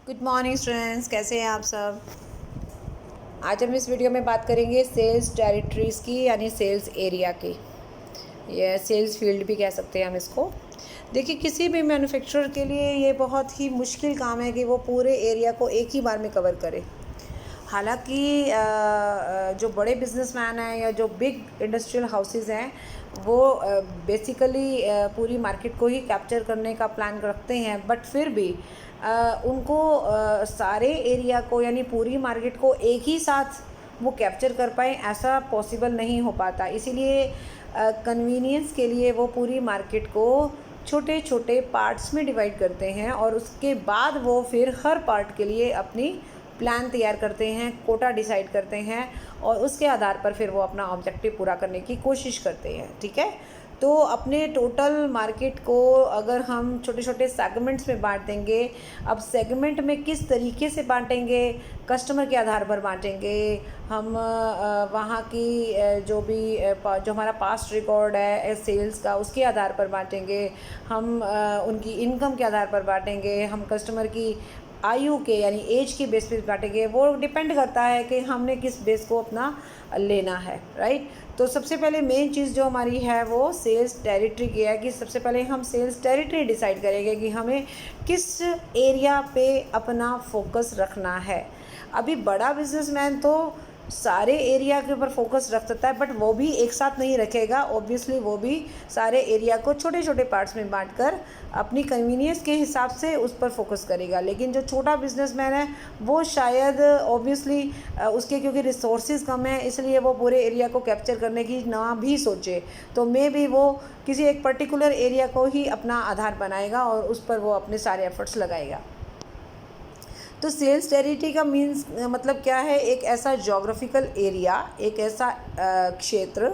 Good morning students, कैसे हैं आप सब। आज हम इस वीडियो में बात करेंगे सेल्स टेरिटरीज़ की, यानी सेल्स एरिया की। ये सेल्स फील्ड भी कह सकते हैं हम इसको। देखिए, किसी भी मैन्युफैक्चरर के लिए ये बहुत ही मुश्किल काम है कि वो पूरे एरिया को एक ही बार में कवर करे। हालांकि जो बड़े बिजनेसमैन हैं या जो बिग इंडस्ट्रियल हाउसेस हैं वो बेसिकली पूरी मार्केट को ही कैप्चर करने का प्लान रखते हैं, बट फिर भी उनको सारे एरिया को यानी पूरी मार्केट को एक ही साथ वो कैप्चर कर पाए, ऐसा पॉसिबल नहीं हो पाता। इसीलिए कन्वीनियंस के लिए वो पूरी मार्केट को छोटे छोटे पार्ट्स में डिवाइड करते हैं और उसके बाद वो फिर हर पार्ट के लिए अपनी प्लान तैयार करते हैं, कोटा डिसाइड करते हैं और उसके आधार पर फिर वो अपना ऑब्जेक्टिव पूरा करने की कोशिश करते हैं। ठीक है, तो अपने टोटल मार्केट को अगर हम छोटे छोटे सेगमेंट्स में बांट देंगे, अब सेगमेंट में किस तरीके से बांटेंगे, कस्टमर के आधार पर बांटेंगे हम, वहाँ की जो भी जो हमारा पास्ट रिकॉर्ड है सेल्स का उसके आधार पर बांटेंगे हम, उनकी इनकम के आधार पर बांटेंगे हम, कस्टमर की आयु के यानी एज के बेस पे बांटेंगे। वो डिपेंड करता है कि हमने किस बेस को अपना लेना है, राइट। तो सबसे पहले मेन चीज़ जो हमारी है वो सेल्स टेरिटरी की है कि सबसे पहले हम सेल्स टेरिटरी डिसाइड करेंगे कि हमें किस एरिया पे अपना फोकस रखना है। अभी बड़ा बिजनेसमैन तो सारे एरिया के ऊपर फोकस रख सकता है, बट वो भी एक साथ नहीं रखेगा। ऑब्वियसली वो भी सारे एरिया को छोटे छोटे पार्ट्स में बांटकर अपनी कन्वीनियंस के हिसाब से उस पर फोकस करेगा। लेकिन जो छोटा बिजनेसमैन है वो शायद ऑब्वियसली उसके क्योंकि रिसोर्सेज कम है, इसलिए वो पूरे एरिया को कैप्चर करने की ना भी सोचे, तो मे भी वो किसी एक पर्टिकुलर एरिया को ही अपना आधार बनाएगा और उस पर वो अपने सारे एफर्ट्स लगाएगा। तो सेल्स टेरिटरी का मीन्स मतलब क्या है, एक ऐसा जोग्राफिकल एरिया, एक ऐसा क्षेत्र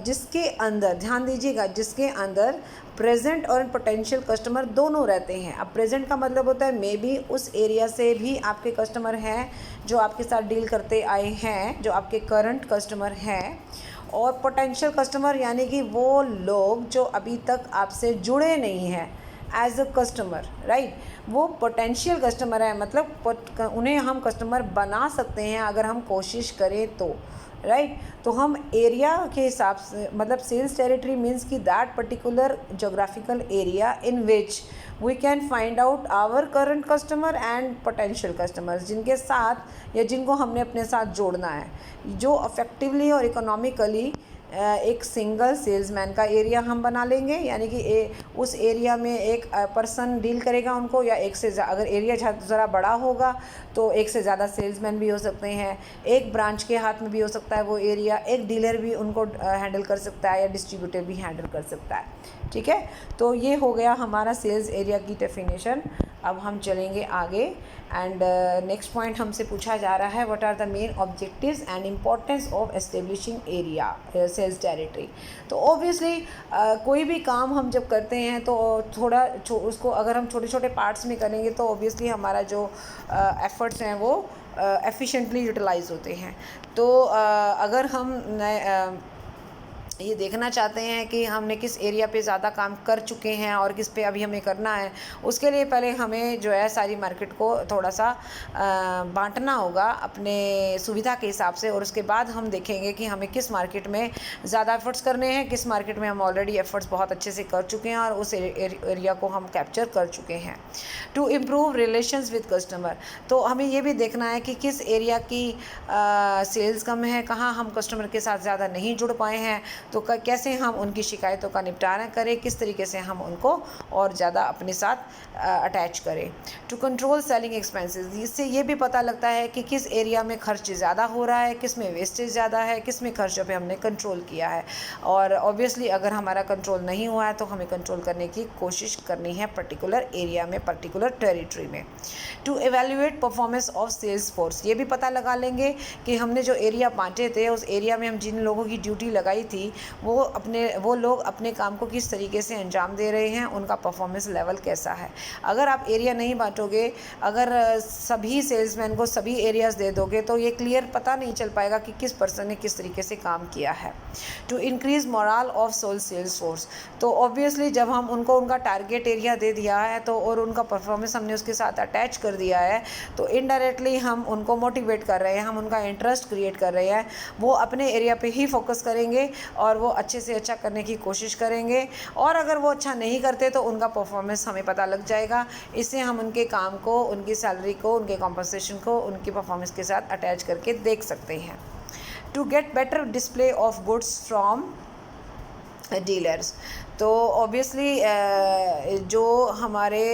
जिसके अंदर, ध्यान दीजिएगा, जिसके अंदर प्रेजेंट और पोटेंशियल कस्टमर दोनों रहते हैं। अब प्रेजेंट का मतलब होता है मे बी उस एरिया से भी आपके कस्टमर हैं जो आपके साथ डील करते आए हैं, जो आपके करंट कस्टमर हैं, और पोटेंशियल कस्टमर यानी कि वो लोग जो अभी तक आपसे जुड़े नहीं हैं एज अ कस्टमर, राइट। वो पोटेंशियल कस्टमर है, मतलब उन्हें हम कस्टमर बना सकते हैं अगर हम कोशिश करें तो, राइट। तो हम एरिया के हिसाब से, मतलब सेल्स टेरिटरी मीन्स कि that particular geographical area in which we can find out our current customer and potential customers, जिनके साथ या जिनको हमने अपने साथ जोड़ना है, जो अफेक्टिवली और इकोनॉमिकली एक सिंगल सेल्समैन का एरिया हम बना लेंगे। यानी कि उस एरिया में एक पर्सन डील करेगा उनको, या एक से अगर एरिया ज़रा बड़ा होगा तो एक से ज़्यादा सेल्समैन भी हो सकते हैं, एक ब्रांच के हाथ में भी हो सकता है वो एरिया, एक डीलर भी उनको हैंडल कर सकता है या डिस्ट्रीब्यूटर भी हैंडल कर सकता है। ठीक है, तो ये हो गया हमारा सेल्स एरिया की डेफिनेशन। अब हम चलेंगे आगे एंड नेक्स्ट पॉइंट हमसे पूछा जा रहा है, what are the main objectives and importance of establishing area sales territory. तो ऑब्वियसली कोई भी काम हम जब करते हैं तो थोड़ा उसको अगर हम छोटे छोटे पार्ट्स में करेंगे तो ऑब्वियसली हमारा जो एफर्ट्स हैं वो एफिशिएंटली यूटिलाइज होते हैं। तो अगर हम ये देखना चाहते हैं कि हमने किस एरिया पे ज़्यादा काम कर चुके हैं और किस पे अभी हमें करना है, उसके लिए पहले हमें जो है सारी मार्केट को थोड़ा सा बांटना होगा अपने सुविधा के हिसाब से, और उसके बाद हम देखेंगे कि हमें किस मार्केट में ज़्यादा एफर्ट्स करने हैं, किस मार्केट में हम ऑलरेडी एफर्ट्स बहुत अच्छे से कर चुके हैं और उस एरिया को हम कैप्चर कर चुके हैं। To improve relations with customer, तो हमें ये भी देखना है कि किस एरिया की सेल्स कम है, कहाँ हम कस्टमर के साथ ज़्यादा नहीं जुड़ पाए हैं, तो कैसे हम उनकी शिकायतों का निपटारा करें, किस तरीके से हम उनको और ज़्यादा अपने साथ अटैच करें। टू कंट्रोल सेलिंग एक्सपेंसेस, इससे ये भी पता लगता है कि किस एरिया में खर्च ज़्यादा हो रहा है, किस में वेस्टेज ज़्यादा है, किस में खर्चों पे हमने कंट्रोल किया है। और ऑब्वियसली अगर हमारा कंट्रोल नहीं हुआ है तो हमें कंट्रोल करने की कोशिश करनी है पर्टिकुलर एरिया में, पर्टिकुलर टेरिटरी में। To evaluate performance of sales force, ये भी पता लगा लेंगे कि हमने जो एरिया बांटे थे उस एरिया में हम जिन लोगों की ड्यूटी लगाई थी वो लोग अपने काम को किस तरीके से अंजाम दे रहे हैं, उनका परफॉर्मेंस लेवल कैसा है। अगर आप एरिया नहीं बांटोगे, अगर सभी सेल्समैन को सभी एरियाज़ दे दोगे तो ये क्लियर पता नहीं चल पाएगा कि किस पर्सन ने किस तरीके से काम किया है। To increase moral of sole sales force, तो ऑब्वियसली जब हम उनको उनका टारगेट एरिया दे दिया है तो और उनका परफॉर्मेंस हमने उसके साथ अटैच कर दिया है, तो इनडायरेक्टली हम उनको मोटिवेट कर रहे हैं, हम उनका इंटरेस्ट क्रिएट कर रहे हैं। वो अपने एरिया पे ही फोकस करेंगे और वो अच्छे से अच्छा करने की कोशिश करेंगे, और अगर वो अच्छा नहीं करते तो उनका परफॉर्मेंस हमें पता लग जाएगा। इससे हम उनके काम को, उनकी सैलरी को, उनके कॉम्पनसेशन को उनकी परफॉर्मेंस के साथ अटैच करके देख सकते हैं। To get better display of goods from dealers, तो ऑब्वियसली जो हमारे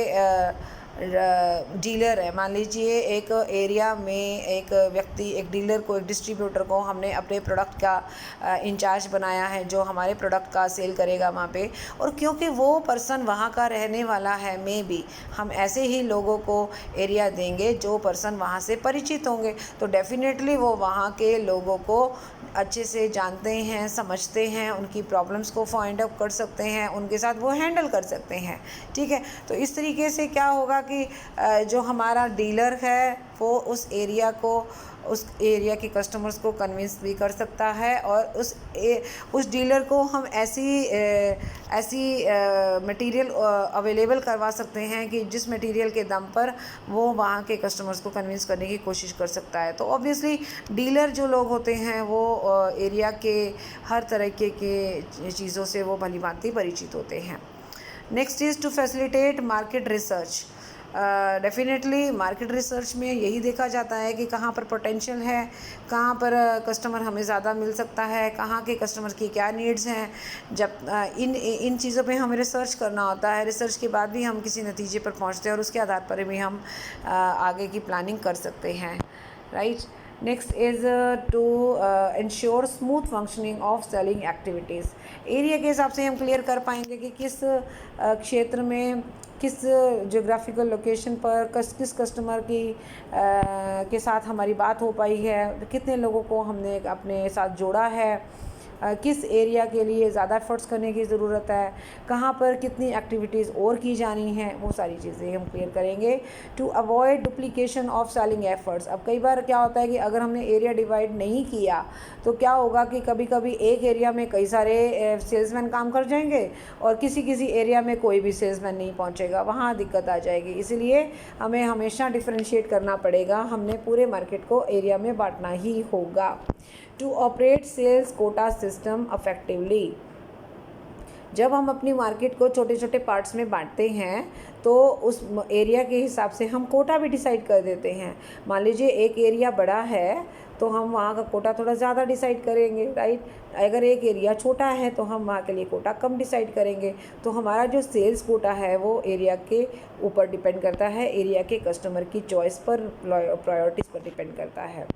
डीलर है, मान लीजिए एक एरिया में एक व्यक्ति, एक डीलर को, एक डिस्ट्रीब्यूटर को हमने अपने प्रोडक्ट का इंचार्ज बनाया है, जो हमारे प्रोडक्ट का सेल करेगा वहाँ पे, और क्योंकि वो पर्सन वहाँ का रहने वाला है, मे बी हम ऐसे ही लोगों को एरिया देंगे जो पर्सन वहाँ से परिचित होंगे, तो डेफिनेटली वो वहाँ के लोगों को अच्छे से जानते हैं, समझते हैं, उनकी प्रॉब्लम्स को फाइंड आउट कर सकते हैं, उनके साथ वो हैंडल कर सकते हैं। ठीक है, तो इस तरीके से क्या होगा कि जो हमारा डीलर है वो उस एरिया के कस्टमर्स को कन्विंस भी कर सकता है, और उस डीलर को हम ऐसी मटेरियल अवेलेबल करवा सकते हैं कि जिस मटेरियल के दम पर वो वहाँ के कस्टमर्स को कन्विंस करने की कोशिश कर सकता है। तो ऑब्वियसली डीलर जो लोग होते हैं वो एरिया के हर तरह के चीज़ों से वो भली भांति परिचित होते हैं। Next is to facilitate market research. Definitely market research में यही देखा जाता है कि कहाँ पर पोटेंशियल है, कहाँ पर कस्टमर हमें ज़्यादा मिल सकता है, कहाँ के कस्टमर की क्या नीड्स हैं। जब इन चीज़ों पे हमें रिसर्च करना होता है, रिसर्च के बाद भी हम किसी नतीजे पर पहुँचते हैं और उसके आधार पर भी हम आगे की प्लानिंग कर सकते हैं, right. Next is to ensure smooth functioning of selling activities. Area के हिसाब से हम क्लियर कर पाएंगे कि किस क्षेत्र में, किस जोग्राफिकल लोकेशन पर किस कस्टमर के साथ हमारी बात हो पाई है, कितने लोगों को हमने अपने साथ जोड़ा है, किस एरिया के लिए ज़्यादा एफर्ट्स करने की ज़रूरत है, कहाँ पर कितनी एक्टिविटीज़ और की जानी हैं, वो सारी चीज़ें हम क्लियर करेंगे। To avoid duplication of selling efforts. अब कई बार क्या होता है कि अगर हमने एरिया डिवाइड नहीं किया तो क्या होगा कि कभी कभी एक एरिया में कई सारे सेल्समैन काम कर जाएंगे और किसी एरिया में कोई भी सेल्समैन नहीं पहुँचेगा, वहाँ दिक्कत आ जाएगी। इसलिए हमें हमेशा डिफ्रेंशिएट करना पड़ेगा, हमने पूरे मार्केट को एरिया में बांटना ही होगा। To operate sales quota system effectively. जब हम अपनी मार्केट को छोटे छोटे पार्ट्स में बांटते हैं तो उस एरिया के हिसाब से हम कोटा भी डिसाइड कर देते हैं। मान लीजिए एक एरिया बड़ा है तो हम वहाँ का कोटा थोड़ा ज़्यादा डिसाइड करेंगे, राइट। अगर एक एरिया छोटा है तो हम वहाँ के लिए कोटा कम डिसाइड करेंगे। तो हमारा जो सेल्स कोटा है वो एरिया के ऊपर डिपेंड करता है, एरिया के कस्टमर की चॉइस पर, प्रायोरिटीज़ पर डिपेंड करता है।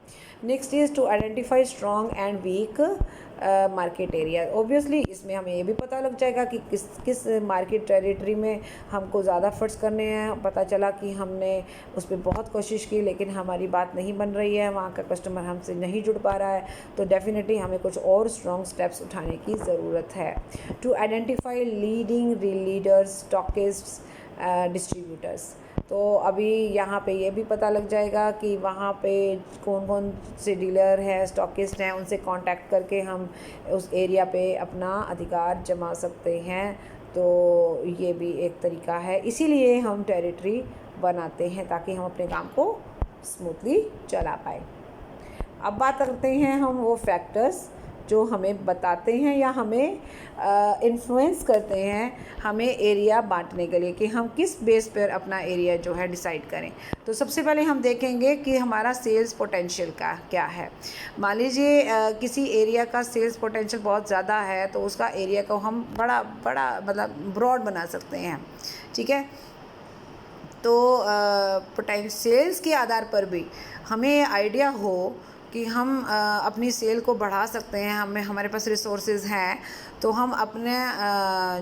Next is to identify strong and weak market area. Obviously इसमें हमें ये भी पता लग जाएगा कि किस मार्केट टेरिटरी में हमको ज़्यादा एफर्ट्स करने हैं। पता चला कि हमने उस पर बहुत कोशिश की लेकिन हमारी बात नहीं बन रही है, वहाँ का कस्टमर हमसे नहीं जुड़ पा रहा है, तो डेफिनेटली हमें कुछ और स्ट्रॉन्ग स्टेप्स उठाने की ज़रूरत है। To identify leading leaders, stockists, distributors. तो अभी यहाँ पे ये भी पता लग जाएगा कि वहाँ पे कौन कौन से डीलर हैं, स्टॉकिस्ट हैं, उनसे कांटेक्ट करके हम उस एरिया पे अपना अधिकार जमा सकते हैं। तो ये भी एक तरीका है, इसीलिए हम टेरिटरी बनाते हैं ताकि हम अपने काम को स्मूथली चला पाए। अब बात करते हैं हम वो फैक्टर्स जो हमें बताते हैं या हमें इन्फ्लुएंस करते हैं हमें एरिया बांटने के लिए, कि हम किस बेस पर अपना एरिया जो है डिसाइड करें। तो सबसे पहले हम देखेंगे कि हमारा सेल्स पोटेंशियल का क्या है। मान लीजिए किसी एरिया का सेल्स पोटेंशियल बहुत ज़्यादा है तो उसका एरिया को हम बड़ा मतलब ब्रॉड बना सकते हैं, ठीक है। तो सेल्स के आधार पर भी हमें आइडिया हो कि हम अपनी सेल को बढ़ा सकते हैं, हमारे पास रिसोर्सेज हैं, तो हम अपने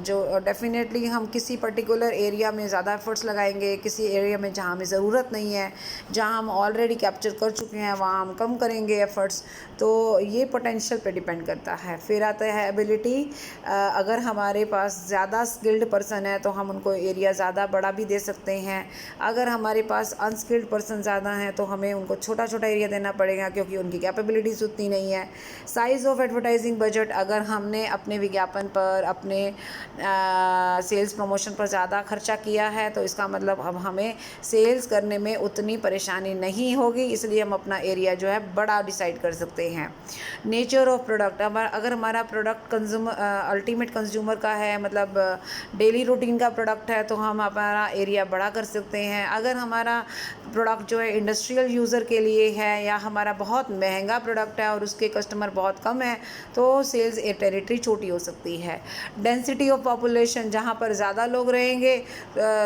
जो डेफिनेटली हम किसी पर्टिकुलर एरिया में ज़्यादा एफर्ट्स लगाएंगे, किसी एरिया में जहाँ हमें ज़रूरत नहीं है, जहाँ हम ऑलरेडी कैप्चर कर चुके हैं वहाँ हम कम करेंगे एफ़र्ट्स। तो ये पोटेंशियल पे डिपेंड करता है। फिर आता है एबिलिटी। अगर हमारे पास ज़्यादा स्किल्ड पर्सन है तो हम उनको एरिया ज़्यादा बड़ा भी दे सकते हैं। अगर हमारे पास अनस्किल्ड पर्सन ज़्यादा हैं तो हमें उनको छोटा छोटा एरिया देना पड़ेगा, क्योंकि उनकी कैपेबिलिटीज़ उतनी नहीं है। Size of advertising budget. अगर हमने अपने विज्ञापन पर, अपने सेल्स प्रमोशन पर ज़्यादा खर्चा किया है तो इसका मतलब अब हमें सेल्स करने में उतनी परेशानी नहीं होगी, इसलिए हम अपना एरिया जो है बड़ा डिसाइड कर सकते हैं। Nature of product. अगर हमारा प्रोडक्ट अल्टीमेट कंज्यूमर का है, मतलब डेली रूटीन का प्रोडक्ट है, तो हम हमारा एरिया बड़ा कर सकते हैं। अगर हमारा प्रोडक्ट जो है इंडस्ट्रियल यूज़र के लिए है या हमारा बहुत महंगा प्रोडक्ट है और उसके कस्टमर बहुत कम है तो सेल्स टेरिटरी छोटी हो सकती है। Density of population. जहाँ पर ज़्यादा लोग रहेंगे,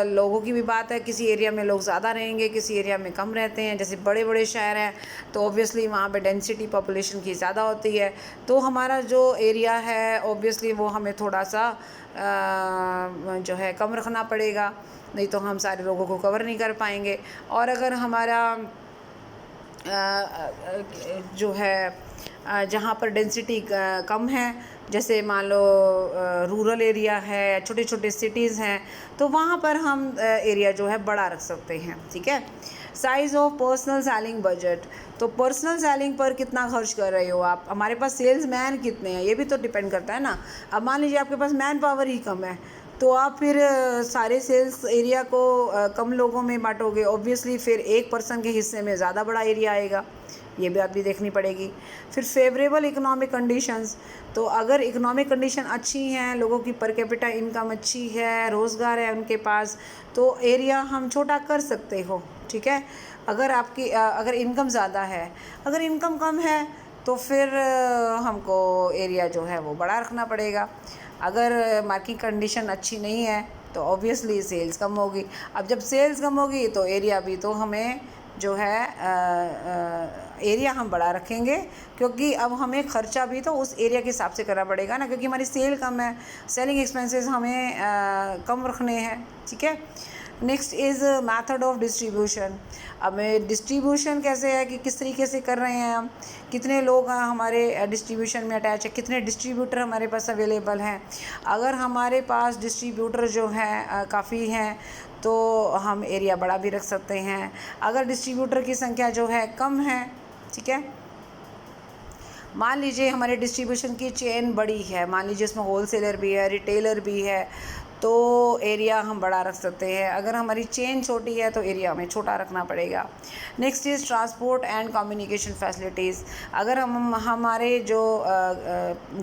लोगों की भी बात है, किसी एरिया में लोग ज़्यादा रहेंगे, किसी एरिया में कम रहते हैं। जैसे बड़े बड़े शहर हैं तो ऑब्वियसली वहाँ पे डेंसिटी पॉपुलेशन की ज़्यादा होती है, तो हमारा जो एरिया है ऑब्वियसली वो हमें थोड़ा सा जो है कम रखना पड़ेगा, नहीं तो हम सारे लोगों को कवर नहीं कर पाएंगे। और अगर हमारा जो है जहाँ पर डेंसिटी कम है, जैसे मान लो रूरल एरिया है, छोटे छोटे सिटीज़ हैं, तो वहाँ पर हम एरिया जो है बड़ा रख सकते हैं। ठीक है। Size of personal selling budget. तो पर्सनल सेलिंग पर कितना खर्च कर रहे हो आप, हमारे पास सेल्स मैन कितने हैं, ये भी तो डिपेंड करता है ना। अब मान लीजिए आपके पास मैन पावर ही कम है तो आप फिर सारे सेल्स एरिया को कम लोगों में बांटोगे, ऑब्वियसली फिर एक पर्सन के हिस्से में ज़्यादा बड़ा एरिया आएगा, ये बात भी देखनी पड़ेगी। फिर फेवरेबल इकोनॉमिक कंडीशंस। तो अगर इकोनॉमिक कंडीशन अच्छी हैं, लोगों की पर कैपिटा इनकम अच्छी है, रोज़गार है उनके पास, तो एरिया हम छोटा कर सकते हो। ठीक है। अगर आपकी अगर इनकम ज़्यादा है, अगर इनकम कम है तो फिर हमको एरिया जो है वो बड़ा रखना पड़ेगा। अगर मार्केट कंडीशन अच्छी नहीं है तो ऑब्वियसली सेल्स कम होगी। अब जब सेल्स कम होगी तो एरिया भी तो हमें जो है एरिया हम बड़ा रखेंगे, क्योंकि अब हमें ख़र्चा भी तो उस एरिया के हिसाब से करना पड़ेगा ना, क्योंकि हमारी सेल कम है, सेलिंग एक्सपेंसेस हमें कम रखने हैं। ठीक है। Next is method of distribution. अब डिस्ट्रीब्यूशन कैसे है कि किस तरीके से कर रहे हैं हम, कितने लोग हमारे डिस्ट्रीब्यूशन में अटैच है, कितने डिस्ट्रीब्यूटर हमारे पास अवेलेबल हैं। अगर हमारे पास डिस्ट्रीब्यूटर जो हैं काफ़ी हैं तो हम एरिया बड़ा भी रख सकते हैं। अगर डिस्ट्रीब्यूटर की संख्या जो है कम है, ठीक है, मान लीजिए हमारे डिस्ट्रीब्यूशन की चेन बड़ी है, मान लीजिए उसमें होलसेलर भी है, रिटेलर भी है, तो एरिया हम बड़ा रख सकते हैं। अगर हमारी चेन छोटी है तो एरिया हमें छोटा रखना पड़ेगा। Next is transport and communication facilities. अगर हम हमारे जो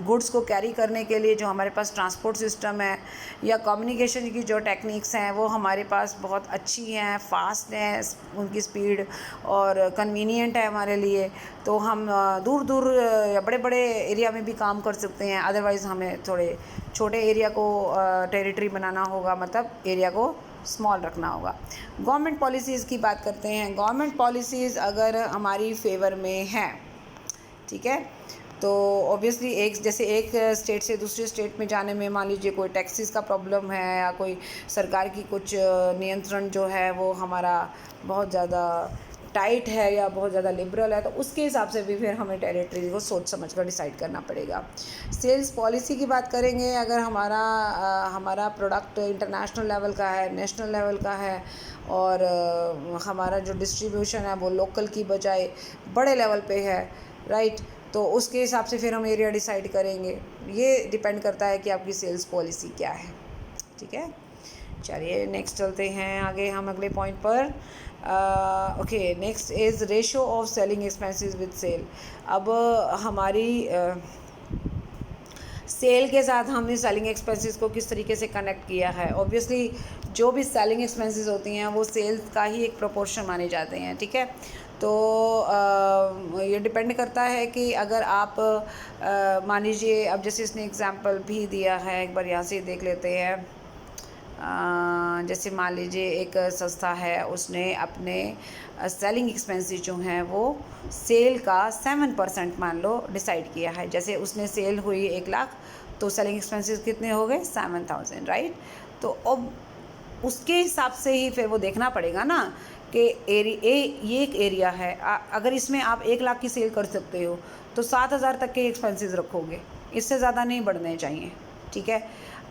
गुड्स को कैरी करने के लिए जो हमारे पास ट्रांसपोर्ट सिस्टम है या कम्युनिकेशन की जो टेक्निक्स हैं वो हमारे पास बहुत अच्छी हैं, फास्ट हैं, उनकी स्पीड और कन्वीनियंट है हमारे लिए, तो हम दूर दूर या बड़े बड़े एरिया में भी काम कर सकते हैं। अदरवाइज़ हमें थोड़े छोटे एरिया को टेरिटरी बनाना होगा, मतलब एरिया को स्मॉल रखना होगा। गवर्नमेंट पॉलिसीज़ की बात करते हैं। गवर्नमेंट पॉलिसीज़ अगर हमारी फेवर में हैं, ठीक है, तो ऑब्वियसली जैसे एक स्टेट से दूसरे स्टेट में जाने में मान लीजिए कोई टैक्सेस का प्रॉब्लम है या कोई सरकार की कुछ नियंत्रण जो है वो हमारा बहुत ज़्यादा टाइट है या बहुत ज़्यादा लिबरल है, तो उसके हिसाब से भी फिर हमें टेरिटरी को सोच समझ कर डिसाइड करना पड़ेगा। सेल्स पॉलिसी की बात करेंगे। अगर हमारा प्रोडक्ट इंटरनेशनल लेवल का है, नेशनल लेवल का है और हमारा जो डिस्ट्रीब्यूशन है वो लोकल की बजाय बड़े लेवल पे है, राइट, तो उसके हिसाब से फिर हम एरिया डिसाइड करेंगे। ये डिपेंड करता है कि आपकी सेल्स पॉलिसी क्या है। ठीक है, चलिए नेक्स्ट चलते हैं आगे हम अगले पॉइंट पर। Okay, next is ratio of selling expenses with sale. अब हमारी सेल के साथ हमने सेलिंग एक्सपेंसेस को किस तरीके से कनेक्ट किया है। ऑब्वियसली जो भी सेलिंग एक्सपेंसेस होती हैं वो सेल्स का ही एक प्रोपोर्शन माने जाते हैं। ठीक है, तो ये डिपेंड करता है कि अगर आप मान लीजिए, अब जैसे इसने एग्जांपल भी दिया है, एक बार यहाँ से देख लेते हैं। जैसे मान लीजिए एक संस्था है, उसने अपने सेलिंग एक्सपेंसेस जो हैं वो सेल का 7% मान लो डिसाइड किया है। जैसे उसने सेल हुई 1 लाख तो सेलिंग एक्सपेंसेस कितने हो गए 7,000, राइट। तो अब उसके हिसाब से ही फिर वो देखना पड़ेगा ना कि ये एक एरिया है, अगर इसमें आप 1 लाख की सेल कर सकते हो तो 7,000 तक के एक्सपेंसेस रखोगे, इससे ज़्यादा नहीं बढ़ने चाहिए, ठीक है।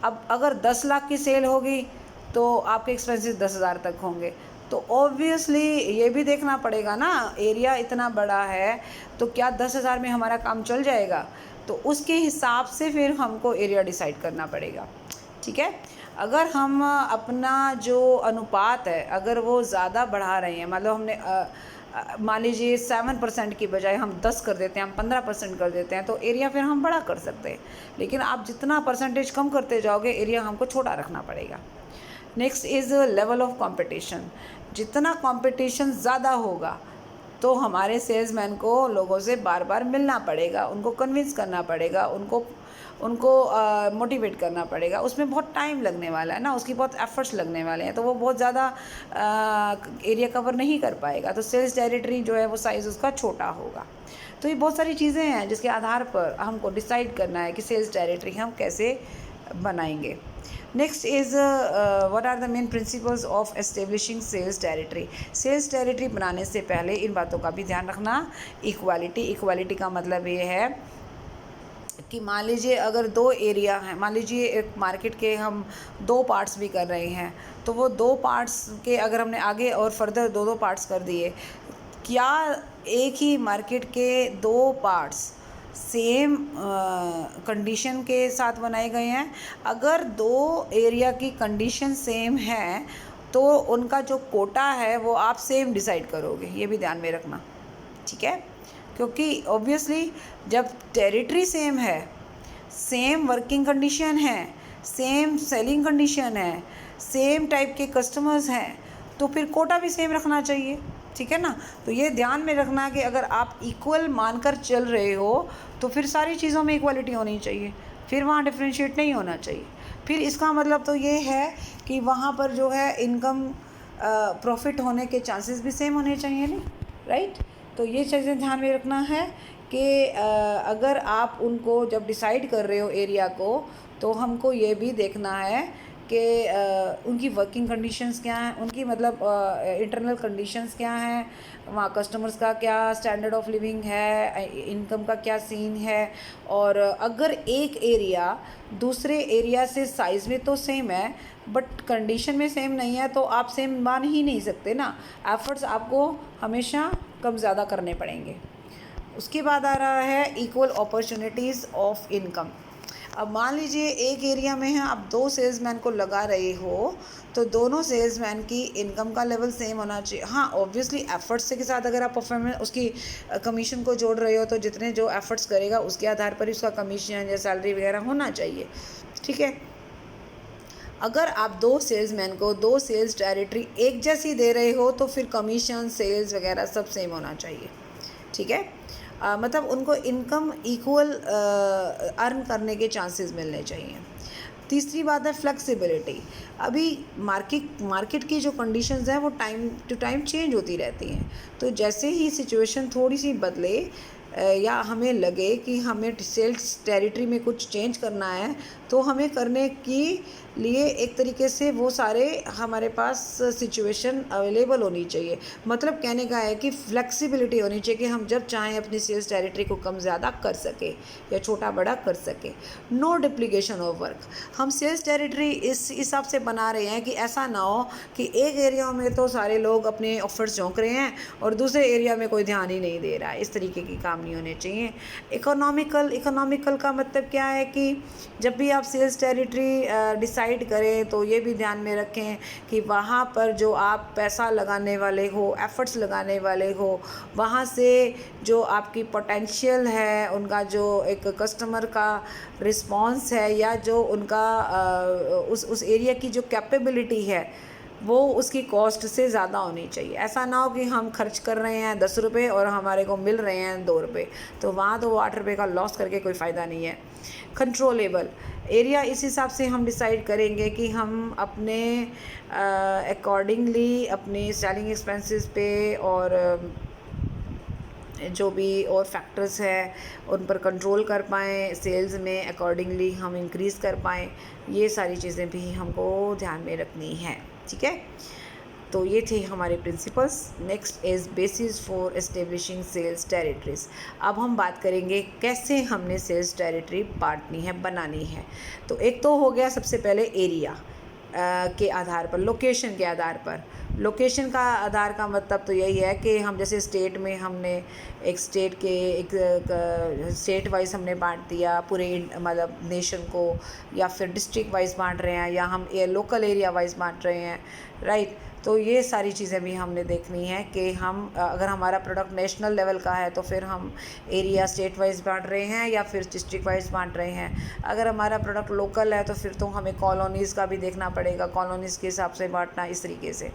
अब अगर 10 लाख की सेल होगी तो आपके एक्सपेंसेस 10,000 तक होंगे। तो ऑब्वियसली ये भी देखना पड़ेगा ना, एरिया इतना बड़ा है तो क्या 10,000 में हमारा काम चल जाएगा, तो उसके हिसाब से फिर हमको एरिया डिसाइड करना पड़ेगा, ठीक है। अगर हम अपना जो अनुपात है अगर वो ज़्यादा बढ़ा रहे हैं, मतलब हमने मान लीजिए 7% की बजाय हम 10 कर देते हैं, हम 15% कर देते हैं, तो एरिया फिर हम बड़ा कर सकते हैं। लेकिन आप जितना परसेंटेज कम करते जाओगे एरिया हमको छोटा रखना पड़ेगा। Next is level of competition. जितना कंपटीशन ज़्यादा होगा तो हमारे सेल्समैन को लोगों से बार बार मिलना पड़ेगा, उनको कन्विंस करना पड़ेगा, उनको मोटिवेट करना पड़ेगा। उसमें बहुत टाइम लगने वाला है ना, उसकी बहुत एफर्ट्स लगने वाले हैं, तो वो बहुत ज़्यादा एरिया कवर नहीं कर पाएगा। तो सेल्स टेरिटरी जो है वो साइज़ उसका छोटा होगा। तो ये बहुत सारी चीज़ें हैं जिसके आधार पर हमको डिसाइड करना है कि सेल्स टेरिटरी हम कैसे बनाएंगे। Next is what are the main principles of establishing sales territory. Sales territory बनाने से पहले इन बातों का भी ध्यान रखना। इक्वालिटी का मतलब ये है कि मान लीजिए अगर 2 एरिया हैं, मान लीजिए एक मार्केट के हम 2 पार्ट्स भी कर रहे हैं, तो वो 2 पार्ट्स के अगर हमने आगे और फर्दर 2 पार्ट्स कर दिए, क्या एक ही मार्केट के 2 पार्ट्स सेम कंडीशन के साथ बनाए गए हैं? अगर 2 एरिया की कंडीशन सेम है तो उनका जो कोटा है वो आप सेम डिसाइड करोगे, ये भी ध्यान में रखना, ठीक है। क्योंकि ऑब्वियसली जब टेरिटरी सेम है, सेम वर्किंग कंडीशन है, सेम सेलिंग कंडीशन है, सेम टाइप के कस्टमर्स हैं, तो फिर कोटा भी सेम रखना चाहिए, ठीक है ना। तो ये ध्यान में रखना कि अगर आप इक्वल मानकर चल रहे हो तो फिर सारी चीज़ों में इक्वालिटी होनी चाहिए, फिर वहाँ डिफरेंशिएट नहीं होना चाहिए। फिर इसका मतलब तो ये है कि वहाँ पर जो है इनकम प्रॉफिट होने के चांसेस भी सेम होने चाहिए ना, राइट। तो ये चीज़ें ध्यान में रखना है कि अगर आप उनको जब डिसाइड कर रहे हो एरिया को, तो हमको ये भी देखना है कि उनकी वर्किंग कंडीशंस क्या हैं, उनकी मतलब इंटरनल कंडीशंस क्या हैं, वहाँ कस्टमर्स का क्या स्टैंडर्ड ऑफ लिविंग है, इनकम का क्या सीन है। और अगर एक एरिया दूसरे एरिया से साइज़ में तो सेम है बट कंडीशन में सेम नहीं है, तो आप सेम मान ही नहीं सकते ना, एफर्ट्स आपको हमेशा कम ज़्यादा करने पड़ेंगे। उसके बाद आ रहा है इक्वल अपॉर्चुनिटीज़ ऑफ इनकम। अब मान लीजिए एक एरिया में है, आप 2 सेल्समैन को लगा रहे हो, तो दोनों सेल्समैन की इनकम का लेवल सेम होना चाहिए। हाँ, ऑब्वियसली एफर्ट्स के साथ अगर आप परफॉर्मेंस उसकी कमीशन को जोड़ रहे हो तो जितने जो एफर्ट्स करेगा उसके आधार पर ही उसका कमीशन या सैलरी वगैरह होना चाहिए, ठीक है। अगर आप 2 सेल्समैन को 2 सेल्स टेरिटरी एक जैसी दे रहे हो तो फिर कमीशन सेल्स वगैरह सब सेम होना चाहिए, ठीक है। मतलब उनको इनकम इक्वल अर्न करने के चांसेस मिलने चाहिए। तीसरी बात है फ्लेक्सिबिलिटी। अभी मार्केट की जो कंडीशंस हैं वो टाइम टू टाइम चेंज होती रहती हैं, तो जैसे ही सिचुएशन थोड़ी सी बदले या हमें लगे कि हमें सेल्स टेरिटरी में कुछ चेंज करना है, तो हमें करने की लिए एक तरीके से वो सारे हमारे पास सिचुएशन अवेलेबल होनी चाहिए। मतलब कहने का है कि फ्लेक्सिबिलिटी होनी चाहिए कि हम जब चाहें अपनी सेल्स टेरिटरी को कम ज़्यादा कर सके या छोटा बड़ा कर सके। No duplication of work. हम सेल्स टेरिटरी इस हिसाब से बना रहे हैं कि ऐसा ना हो कि एक एरिया में तो सारे लोग अपने ऑफर्स झोंक रहे हैं और दूसरे एरिया में कोई ध्यान ही नहीं दे रहा है। इस तरीके की काम नहीं होने चाहिए। इकोनॉमिकल का मतलब क्या है कि जब भी आप सेल्स टेरिटरी डिसाइड करें तो ये भी ध्यान में रखें कि वहाँ पर जो आप पैसा लगाने वाले हो, एफर्ट्स लगाने वाले हो, वहाँ से जो आपकी पोटेंशियल है, उनका जो एक कस्टमर का रिस्पॉन्स है या जो उनका उस एरिया की जो कैपेबिलिटी है वो उसकी कॉस्ट से ज़्यादा होनी चाहिए। ऐसा ना हो कि हम खर्च कर रहे हैं 10 रुपये और हमारे को मिल रहे हैं 2 रुपये, तो वहाँ तो वो 8 रुपये का लॉस करके कोई फ़ायदा नहीं है। कंट्रोलेबल एरिया इस हिसाब से हम डिसाइड करेंगे कि हम अपने अकॉर्डिंगली अपने सेलिंग एक्सपेंसेस पे और जो भी और फैक्टर्स हैं उन पर कंट्रोल कर पाएँ, सेल्स में अकॉर्डिंगली हम इंक्रीज़ कर पाएँ, ये सारी चीज़ें भी हमको ध्यान में रखनी हैं। ठीक है, तो ये थे हमारे principles. Next is basis for establishing sales territories. अब हम बात करेंगे कैसे हमने सेल्स टेरिटरी बांटनी है, बनानी है। तो एक तो हो गया सबसे पहले एरिया के आधार पर, लोकेशन के आधार पर। लोकेशन का आधार का मतलब तो यही है कि हम जैसे स्टेट में हमने एक स्टेट के एक स्टेट वाइज हमने बांट दिया पूरे मतलब नेशन को, या फिर डिस्ट्रिक्ट वाइज बांट रहे हैं, या हम लोकल एरिया वाइज बांट रहे हैं, राइट। तो ये सारी चीज़ें भी हमने देखनी है कि हम अगर हमारा प्रोडक्ट नेशनल लेवल का है तो फिर हम एरिया स्टेट वाइज बांट रहे हैं या फिर डिस्ट्रिक्ट वाइज बांट रहे हैं। अगर हमारा प्रोडक्ट लोकल है तो फिर तो हमें कॉलोनीज़ का भी देखना पड़ेगा, कॉलोनीज़ के हिसाब से बांटना, इस तरीके से।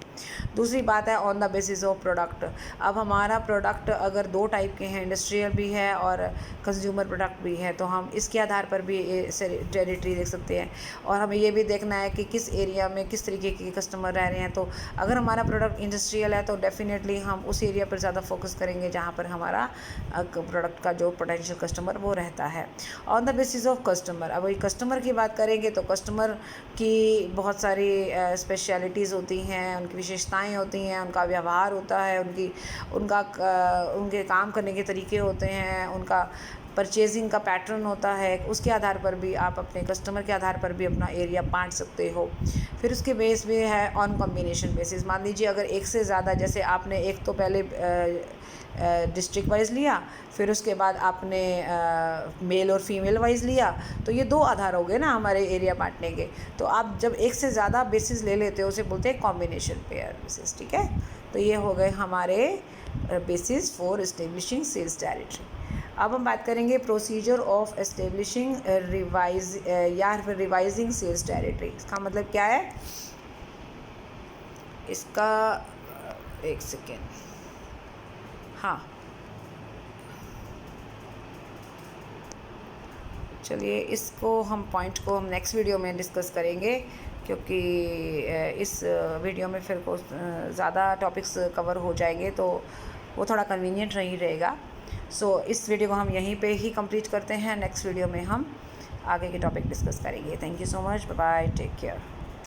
दूसरी बात है on the basis of product. अब हमारा प्रोडक्ट अगर दो टाइप के हैं, इंडस्ट्रियल भी है और कंज्यूमर प्रोडक्ट भी है, तो हम इसके आधार पर भी टेरिटरी देख सकते हैं। और हमें ये भी देखना है कि किस एरिया में किस तरीके के कस्टमर रह रहे हैं। तो अगर हमारा प्रोडक्ट इंडस्ट्रियल है तो डेफिनेटली हम उस एरिया पर ज़्यादा फोकस करेंगे जहाँ पर हमारा प्रोडक्ट का जो पोटेंशियल कस्टमर वो रहता है। On the basis of customer, अब वही कस्टमर की बात करेंगे तो कस्टमर की बहुत सारी स्पेशलिटीज़ होती हैं, उनकी विशेषताएं होती हैं, उनका व्यवहार होता है, उनके काम करने के तरीके होते हैं, उनका परचेजिंग का पैटर्न होता है। उसके आधार पर भी आप अपने कस्टमर के आधार पर भी अपना एरिया बांट सकते हो। फिर उसके बेस भी है ऑन कॉम्बिनेशन बेसिस। मान लीजिए अगर एक से ज़्यादा, जैसे आपने एक तो पहले डिस्ट्रिक्ट वाइज लिया, फिर उसके बाद आपने मेल और फीमेल वाइज लिया, तो ये दो आधार हो गए ना हमारे एरिया बांटने के। तो आप जब एक से ज़्यादा बेसिस ले लेते हो उसे बोलते हैं कॉम्बिनेशन पेयर बेसिस। ठीक है, तो ये हो गए हमारे basis for establishing sales territory. अब हम बात करेंगे procedure of establishing revising sales territory. इसका मतलब क्या है, इसका एक सेकेंड, हाँ चलिए इसको हम पॉइंट को हम नेक्स्ट वीडियो में डिस्कस करेंगे, क्योंकि इस वीडियो में फिर को ज़्यादा टॉपिक्स कवर हो जाएंगे तो वो थोड़ा कन्वीनियंट नहीं रहेगा। सो इस वीडियो को हम यहीं पे ही कंप्लीट करते हैं। नेक्स्ट वीडियो में हम आगे के टॉपिक डिस्कस करेंगे। Thank you so much, bye bye, take care.